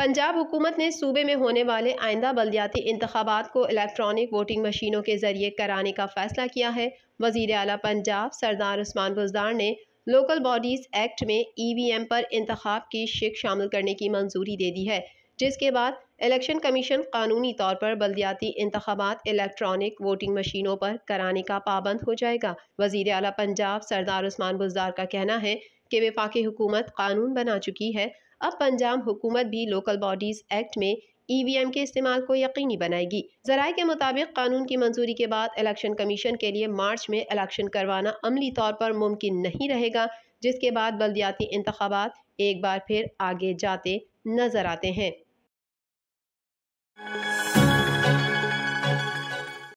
पंजाब हुकूमत ने सूबे में होने वाले आइंदा बल्दियाती इंतखाबात को इलेक्ट्रॉनिक वोटिंग मशीनों के जरिए कराने का फैसला किया है। वजीर आला पंजाब सरदार उस्मान बुज़दार ने लोकल बॉडीज़ एक्ट में EVM पर इंतखाब की शिक शामिल करने की मंजूरी दे दी है, जिसके बाद इलेक्शन कमीशन कानूनी तौर पर बल्दियाती इंतखाबात इलेक्ट्रॉनिक वोटिंग मशीनों पर कराने का पाबंद हो जाएगा। वजीर आला पंजाब सरदार उस्मान बुज़दार का कहना है कि वफाकी हुकूमत कानून बना चुकी है। अब पंजाब हुकूमत भी लोकल बॉडीज एक्ट में EVM के इस्तेमाल को यकीनी बनाएगी। जराये के मुताबिक कानून की मंजूरी के बाद इलेक्शन कमीशन के लिए मार्च में इलेक्शन करवाना अमली तौर पर मुमकिन नहीं रहेगा, जिसके बाद बल्दियाती इंतखाबात एक बार फिर आगे जाते नजर आते हैं।